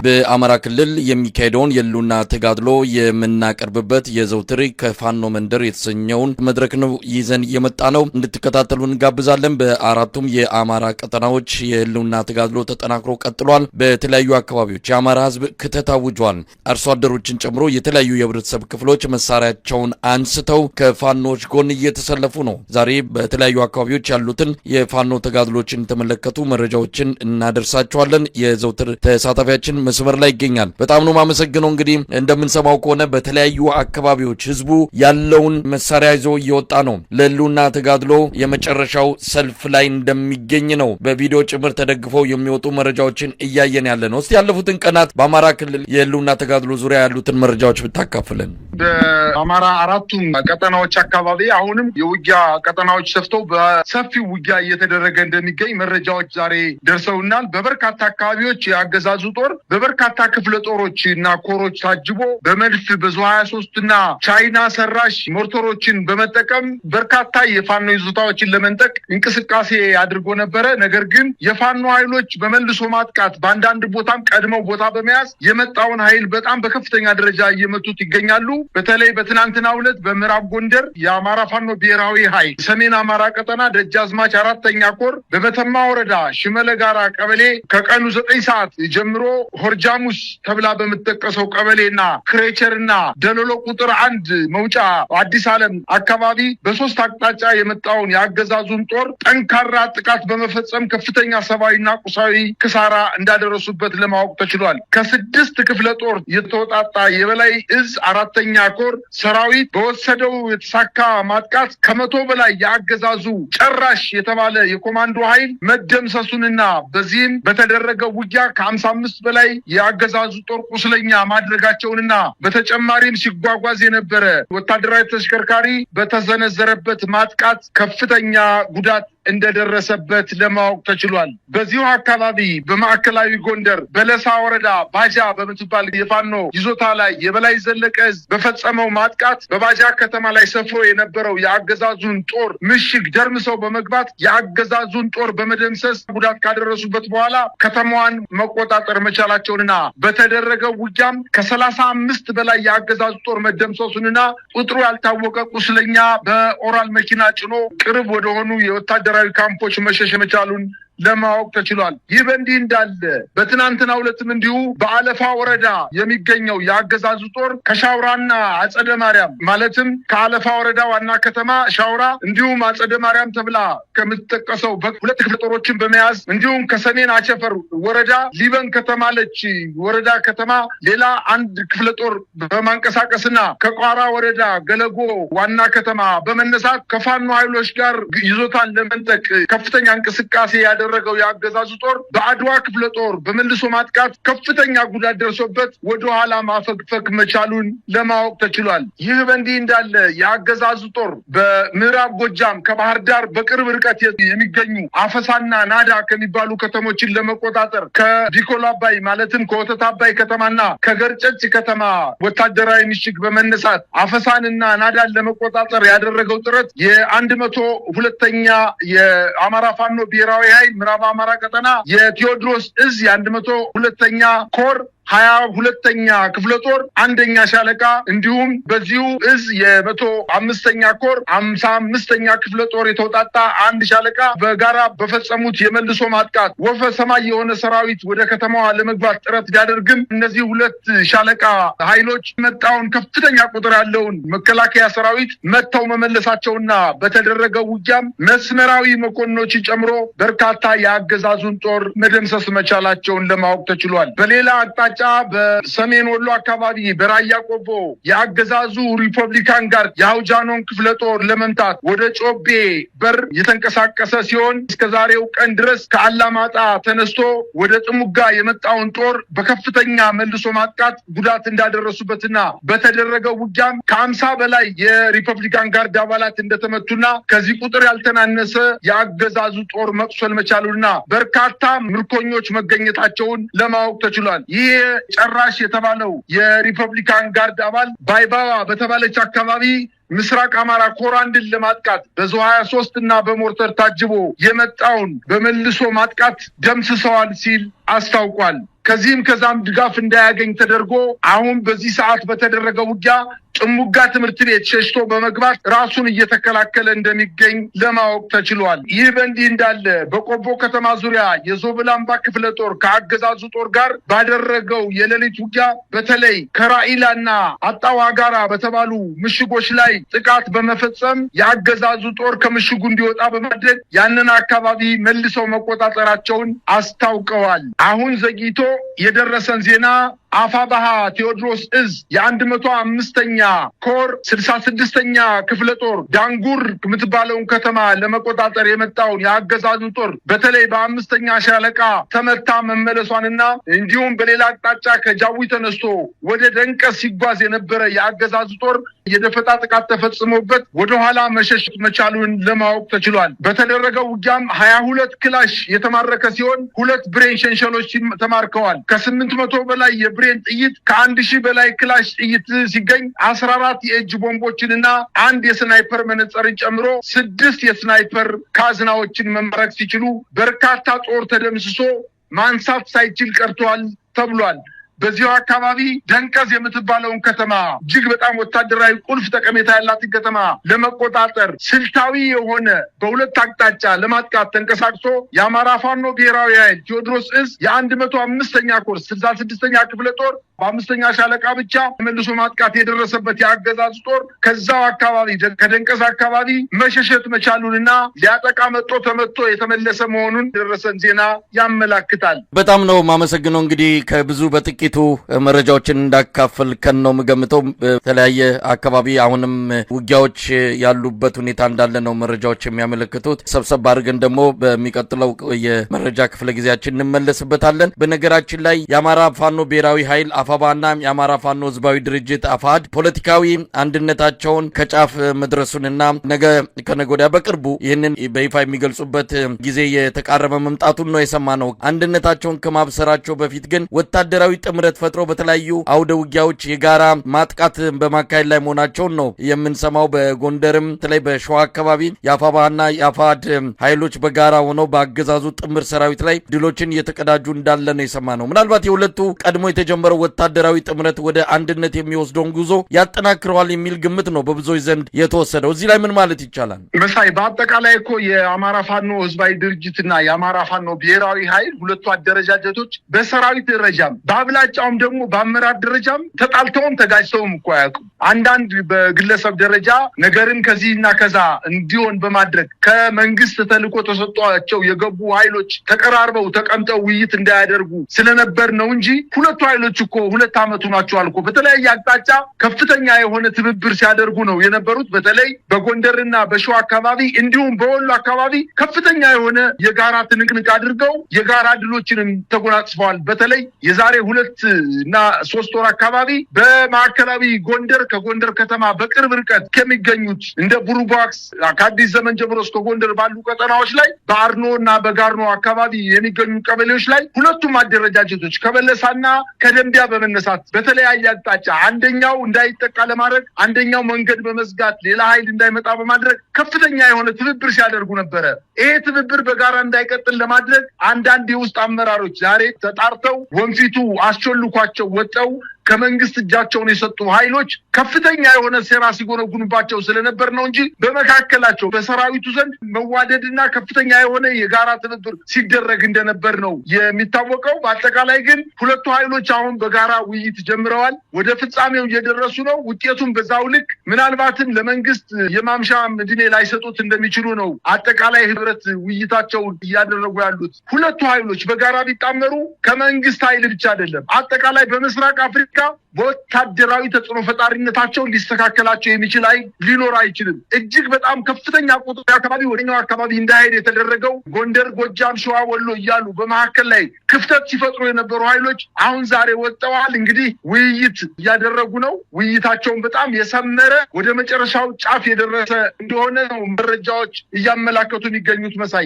በአማራ ክልል የሚካሄደውን የሉና ተጋድሎ የምናቀርብበት የዘውትር ከፋኖ መንደር የተሰኘውን መድረክ ነው ይዘን የመጣ ነው። እንድትከታተሉ እንጋብዛለን። በአራቱም የአማራ ቀጠናዎች የሉና ተጋድሎ ተጠናክሮ ቀጥሏል። በተለያዩ አካባቢዎች የአማራ ህዝብ ክተት አውጇል። አርሶ አደሮችን ጨምሮ የተለያዩ የህብረተሰብ ክፍሎች መሳሪያቸውን አንስተው ከፋኖች ጎን እየተሰለፉ ነው። ዛሬ በተለያዩ አካባቢዎች ያሉትን የፋኖ ተጋድሎችን ተመለከቱ መረጃዎችን እናደርሳቸዋለን። የዘውትር ተሳታፊያችን መስመር ላይ ይገኛል። በጣም ነው ማመሰግነው። እንግዲህ እንደምንሰማው ከሆነ በተለያዩ አካባቢዎች ህዝቡ ያለውን መሳሪያ ይዞ እየወጣ ነው። ለሉና ተጋድሎ የመጨረሻው ሰልፍ ላይ እንደሚገኝ ነው በቪዲዮ ጭምር ተደግፈው የሚወጡ መረጃዎችን እያየን ያለ ነው። እስቲ ያለፉትን ቀናት በአማራ ክልል የሉና ተጋድሎ ዙሪያ ያሉትን መረጃዎች ብታካፍለን። በአማራ አራቱም ቀጠናዎች አካባቢ አሁንም የውጊያ ቀጠናዎች ሰፍተው በሰፊው ውጊያ እየተደረገ እንደሚገኝ መረጃዎች ዛሬ ደርሰውናል። በበርካታ አካባቢዎች የአገዛዙ ጦር በበርካታ ክፍለ ጦሮች እና ኮሮች ታጅቦ በመድፍ በዙ 23 እና ቻይና ሰራሽ ሞርተሮችን በመጠቀም በርካታ የፋኖ ይዞታዎችን ለመንጠቅ እንቅስቃሴ አድርጎ ነበረ። ነገር ግን የፋኖ ኃይሎች በመልሶ ማጥቃት በአንዳንድ ቦታም ቀድመው ቦታ በመያዝ የመጣውን ኃይል በጣም በከፍተኛ ደረጃ እየመቱት ይገኛሉ። በተለይ በትናንትናው ዕለት በምዕራብ ጎንደር የአማራ ፋኖ ብሔራዊ ኃይል ሰሜን አማራ ቀጠና ደጃዝማች 4ኛ ኮር በመተማ ወረዳ ሽመለ ጋራ ቀበሌ ከቀኑ 9 ሰዓት ጀምሮ ሆርጃሙስ ተብላ በመጠቀሰው ቀበሌና ክሬቸርና ደሎሎ ቁጥር 1 መውጫ አዲስ ዓለም አካባቢ በሶስት አቅጣጫ የመጣውን የአገዛዙን ጦር ጠንካራ ጥቃት በመፈጸም ከፍተኛ ሰብአዊና ቁሳዊ ክሳራ እንዳደረሱበት ለማወቅ ተችሏል። ከ6 ክፍለ ጦር የተወጣጣ የበላይ እዝ 4ኛ ኮር ሰራዊት በወሰደው የተሳካ ማጥቃት ከ100 በላይ የአገዛዙ ጨራሽ የተባለ የኮማንዶ ኃይል መደምሰሱንና በዚህም በተደረገው ውጊያ ከ55 በላይ የአገዛዙ ጦር ቁስለኛ ማድረጋቸውንና በተጨማሪም ሲጓጓዝ የነበረ ወታደራዊ ተሽከርካሪ በተዘነዘረበት ማጥቃት ከፍተኛ ጉዳት እንደደረሰበት ለማወቅ ተችሏል። በዚሁ አካባቢ በማዕከላዊ ጎንደር በለሳ ወረዳ ባጃ በምትባል የፋኖ ይዞታ ላይ የበላይ ዘለቀ በፈጸመው ማጥቃት በባጃ ከተማ ላይ ሰፍሮ የነበረው የአገዛዙን ጦር ምሽግ ደርምሰው በመግባት የአገዛዙን ጦር በመደምሰስ ጉዳት ካደረሱበት በኋላ ከተማዋን መቆጣጠር መቻላቸውንና በተደረገው ውጊያም ከ35 በላይ የአገዛዙ ጦር መደምሰሱንና ቁጥሩ ያልታወቀ ቁስለኛ በኦራል መኪና ጭኖ ቅርብ ወደሆኑ የወታደራዊ ካምፖች መሸሽ መቻሉን ለማወቅ ተችሏል። ይህ በእንዲህ እንዳለ በትናንትናው ዕለትም እንዲሁ በአለፋ ወረዳ የሚገኘው የአገዛዙ ጦር ከሻውራና አጸደ ማርያም ማለትም ከአለፋ ወረዳ ዋና ከተማ ሻውራ እንዲሁም አጸደ ማርያም ተብላ ከምትጠቀሰው በሁለት ክፍለ ጦሮችን በመያዝ እንዲሁም ከሰሜን አቸፈር ወረዳ ሊበን ከተማለች ወረዳ ከተማ ሌላ አንድ ክፍለ ጦር በማንቀሳቀስና ከቋራ ወረዳ ገለጎ ዋና ከተማ በመነሳት ከፋኖ ኃይሎች ጋር ይዞታን ለመንጠቅ ከፍተኛ እንቅስቃሴ ያደረገው የአገዛዙ ጦር በአድዋ ክፍለ ጦር በመልሶ ማጥቃት ከፍተኛ ጉዳት ደርሶበት ወደ ኋላ ማፈግፈግ መቻሉን ለማወቅ ተችሏል። ይህ በእንዲህ እንዳለ የአገዛዙ ጦር በምዕራብ ጎጃም ከባህር ዳር በቅርብ ርቀት የሚገኙ አፈሳና ናዳ ከሚባሉ ከተሞችን ለመቆጣጠር ከዲኮል አባይ ማለትም ከወተት አባይ ከተማና ከገርጨጭ ከተማ ወታደራዊ ምሽግ በመነሳት አፈሳንና ናዳን ለመቆጣጠር ያደረገው ጥረት የ102ኛ የአማራ ፋኖ ብሔራዊ ኃይል ምዕራብ አማራ ቀጠና የቴዎድሮስ እዝ የ102ኛ ኮር 22ኛ ክፍለ ጦር 1ኛ ሻለቃ እንዲሁም በዚሁ እዝ የ105ኛ ኮር 55ኛ ክፍለ ጦር የተውጣጣ አንድ ሻለቃ በጋራ በፈጸሙት የመልሶ ማጥቃት ወፈ ሰማይ የሆነ ሰራዊት ወደ ከተማዋ ለመግባት ጥረት ቢያደርግም እነዚህ ሁለት ሻለቃ ኃይሎች መጣውን ከፍተኛ ቁጥር ያለውን መከላከያ ሰራዊት መተው መመለሳቸውና በተደረገው ውጊያም መስመራዊ መኮንኖችን ጨምሮ በርካታ የአገዛዙን ጦር መደምሰስ መቻላቸውን ለማወቅ ተችሏል። በሌላ አቅጣጫ በሰሜን ወሎ አካባቢ በራያ ቆቦ የአገዛዙ ሪፐብሊካን ጋር የአውጃኖን ክፍለ ጦር ለመምታት ወደ ጮቤ በር የተንቀሳቀሰ ሲሆን እስከዛሬው ቀን ድረስ ከአላማጣ ተነስቶ ወደ ጥሙጋ የመጣውን ጦር በከፍተኛ መልሶ ማጥቃት ጉዳት እንዳደረሱበትና በተደረገው ውጊያም ከ50 በላይ የሪፐብሊካን ጋርድ አባላት እንደተመቱና ከዚህ ቁጥር ያልተናነሰ የአገዛዙ ጦር መቁሰል መቻሉና በርካታ ምርኮኞች መገኘታቸውን ለማወቅ ተችሏል። ይህ ጨራሽ የተባለው የሪፐብሊካን ጋርድ አባል ባይባዋ በተባለች አካባቢ ምስራቅ አማራ ኮር አንድን ለማጥቃት በዙ 23 እና በሞርተር ታጅቦ የመጣውን በመልሶ ማጥቃት ደምስሰዋል ሲል አስታውቋል። ከዚህም ከዛም ድጋፍ እንዳያገኝ ተደርጎ አሁን በዚህ ሰዓት በተደረገው ውጊያ ጥሙጋ ትምህርት ቤት ሸሽቶ በመግባት ራሱን እየተከላከለ እንደሚገኝ ለማወቅ ተችሏል። ይህ በእንዲህ እንዳለ በቆቦ ከተማ ዙሪያ የዞብላምባ ክፍለ ጦር ከአገዛዙ ጦር ጋር ባደረገው የሌሊት ውጊያ በተለይ ከራኢላና አጣዋ ጋራ በተባሉ ምሽጎች ላይ ጥቃት በመፈጸም የአገዛዙ ጦር ከምሽጉ እንዲወጣ በማድረግ ያንን አካባቢ መልሰው መቆጣጠራቸውን አስታውቀዋል። አሁን ዘግይቶ የደረሰን ዜና አፋባሃ ቴዎድሮስ እዝ የ105ኛ ኮር 66ኛ ክፍለ ጦር ዳንጉር የምትባለውን ከተማ ለመቆጣጠር የመጣውን የአገዛዙ ጦር በተለይ በ5ኛ ሻለቃ ተመታ መመለሷንና እንዲሁም በሌላ አቅጣጫ ከጃዊ ተነስቶ ወደ ደንቀስ ሲጓዝ የነበረ የአገዛዙ ጦር የደፈጣ ጥቃት ተፈጽሞበት ወደ ኋላ መሸሽ መቻሉን ለማወቅ ተችሏል። በተደረገው ውጊያም 22 ክላሽ የተማረከ ሲሆን 2 ብሬን ሸንሸሎች ተማርከዋል። ከ800 በላይ የብሬን ጥይት ከ1000 በላይ ክላሽ ጥይት ሲገኝ 14 የእጅ ቦምቦችንና 1 የስናይፐር መነጽርን ጨምሮ 6 የስናይፐር ካዝናዎችን መማረክ ሲችሉ በርካታ ጦር ተደምስሶ ማንሳት ሳይችል ቀርቷል ተብሏል። በዚሁ አካባቢ ደንቀዝ የምትባለውን ከተማ እጅግ በጣም ወታደራዊ ቁልፍ ጠቀሜታ ያላትን ከተማ ለመቆጣጠር ስልታዊ የሆነ በሁለት አቅጣጫ ለማጥቃት ተንቀሳቅሶ የአማራ ፋኖ ብሔራዊ ኃይል ቴዎድሮስ እዝ የ105ኛ ኮር 66ኛ ክፍለ ጦር በ5ኛ ሻለቃ ብቻ መልሶ ማጥቃት የደረሰበት የአገዛዝ ጦር ከዛው አካባቢ ከደንቀዝ አካባቢ መሸሸት መቻሉንና ሊያጠቃ ተመቶ የተመለሰ መሆኑን ደረሰን ዜና ያመላክታል። በጣም ነው ማመሰግነው። እንግዲህ ከብዙ በጥቂቱ መረጃዎችን እንዳካፈል ከነው ምገምተው በተለያየ አካባቢ አሁንም ውጊያዎች ያሉበት ሁኔታ እንዳለ ነው መረጃዎች የሚያመለክቱት። ሰብሰብ አድርገን ደግሞ በሚቀጥለው የመረጃ ክፍለ ጊዜያችን እንመለስበታለን። በነገራችን ላይ የአማራ ፋኖ ብሔራዊ ኃይል አፋባና የአማራ ፋኖ ህዝባዊ ድርጅት አፋድ ፖለቲካዊ አንድነታቸውን ከጫፍ መድረሱንና ነገ ከነገ ወዲያ በቅርቡ ይህንን በይፋ የሚገልጹበት ጊዜ የተቃረበ መምጣቱን ነው የሰማነው። አንድነታቸውን ከማብሰራቸው በፊት ግን ወታደራዊ ጥምረት ፈጥረው በተለያዩ አውደ ውጊያዎች የጋራ ማጥቃት በማካሄድ ላይ መሆናቸውን ነው የምንሰማው። በጎንደርም በተለይ በሸዋ አካባቢ የአፋባና የአፋድ ኃይሎች በጋራ ሆነው በአገዛዙ ጥምር ሰራዊት ላይ ድሎችን እየተቀዳጁ እንዳለ ነው የሰማነው። ምናልባት የሁለቱ ቀድሞ የተጀመረው ወታደራዊ ጥምረት ወደ አንድነት የሚወስደውን ጉዞ ያጠናክረዋል የሚል ግምት ነው በብዙዎች ዘንድ የተወሰደው። እዚህ ላይ ምን ማለት ይቻላል? መሳይ በአጠቃላይ እኮ የአማራ ፋኖ ህዝባዊ ድርጅትና የአማራ ፋኖ ብሔራዊ ኃይል ሁለቱ አደረጃጀቶች በሰራዊት ደረጃም በአብላጫውም ደግሞ በአመራር ደረጃም ተጣልተውም ተጋጭተውም እኮ አያውቁም። አንዳንድ በግለሰብ ደረጃ ነገርን ከዚህና ከዛ እንዲሆን በማድረግ ከመንግስት ተልዕኮ ተሰጥቷቸው የገቡ ኃይሎች ተቀራርበው ተቀምጠው ውይይት እንዳያደርጉ ስለነበር ነው እንጂ ሁለቱ ኃይሎች እኮ 2 ዓመቱ ናቸዋል እኮ በተለያየ አቅጣጫ ከፍተኛ የሆነ ትብብር ሲያደርጉ ነው የነበሩት። በተለይ በጎንደርና በሸዋ አካባቢ እንዲሁም በወሎ አካባቢ ከፍተኛ የሆነ የጋራ ትንቅንቅ አድርገው የጋራ ድሎችንም ተጎናጽፈዋል። በተለይ የዛሬ 2 እና 3 ወር አካባቢ በማዕከላዊ ጎንደር ከጎንደር ከተማ በቅርብ ርቀት ከሚገኙት እንደ ቡሩባክስ ከአዲስ ዘመን ጀምሮ እስከ ጎንደር ባሉ ቀጠናዎች ላይ በአርኖ እና በጋርኖ አካባቢ የሚገኙ ቀበሌዎች ላይ ሁለቱም አደረጃጀቶች ከበለሳና ከደንቢያ በመነሳት በተለያየ አቅጣጫ አንደኛው እንዳይጠቃ ለማድረግ አንደኛው መንገድ በመዝጋት ሌላ ኃይል እንዳይመጣ በማድረግ ከፍተኛ የሆነ ትብብር ሲያደርጉ ነበረ። ይሄ ትብብር በጋራ እንዳይቀጥል ለማድረግ አንዳንድ የውስጥ አመራሮች ዛሬ ተጣርተው ወንፊቱ አስቸልኳቸው ወጠው ከመንግስት እጃቸውን የሰጡ ኃይሎች ከፍተኛ የሆነ ሴራ ሲጎነጉኑባቸው ስለነበር ነው እንጂ በመካከላቸው በሰራዊቱ ዘንድ መዋደድና ከፍተኛ የሆነ የጋራ ትብብር ሲደረግ እንደነበር ነው የሚታወቀው። በአጠቃላይ ግን ሁለቱ ኃይሎች አሁን በጋራ ውይይት ጀምረዋል። ወደ ፍጻሜው እየደረሱ ነው። ውጤቱም በዛው ልክ ምናልባትም ለመንግስት የማምሻ ዕድሜ ላይሰጡት እንደሚችሉ ነው አጠቃላይ ህብረት ውይይታቸው እያደረጉ ያሉት። ሁለቱ ኃይሎች በጋራ ቢጣመሩ ከመንግስት ኃይል ብቻ አይደለም አጠቃላይ በምስራቅ አፍሪካ በወታደራዊ ተጽዕኖ ፈጣሪነታቸው ሊስተካከላቸው የሚችል ኃይል ሊኖር አይችልም። እጅግ በጣም ከፍተኛ ቁጥር አካባቢ ወደኛው አካባቢ እንዳይሄድ የተደረገው ጎንደር፣ ጎጃም፣ ሸዋ፣ ወሎ እያሉ በመካከል ላይ ክፍተት ሲፈጥሩ የነበሩ ኃይሎች አሁን ዛሬ ወጥተዋል። እንግዲህ ውይይት እያደረጉ ነው። ውይይታቸውን በጣም የሰመረ ወደ መጨረሻው ጫፍ የደረሰ እንደሆነ ነው መረጃዎች እያመላከቱ የሚገኙት። መሳይ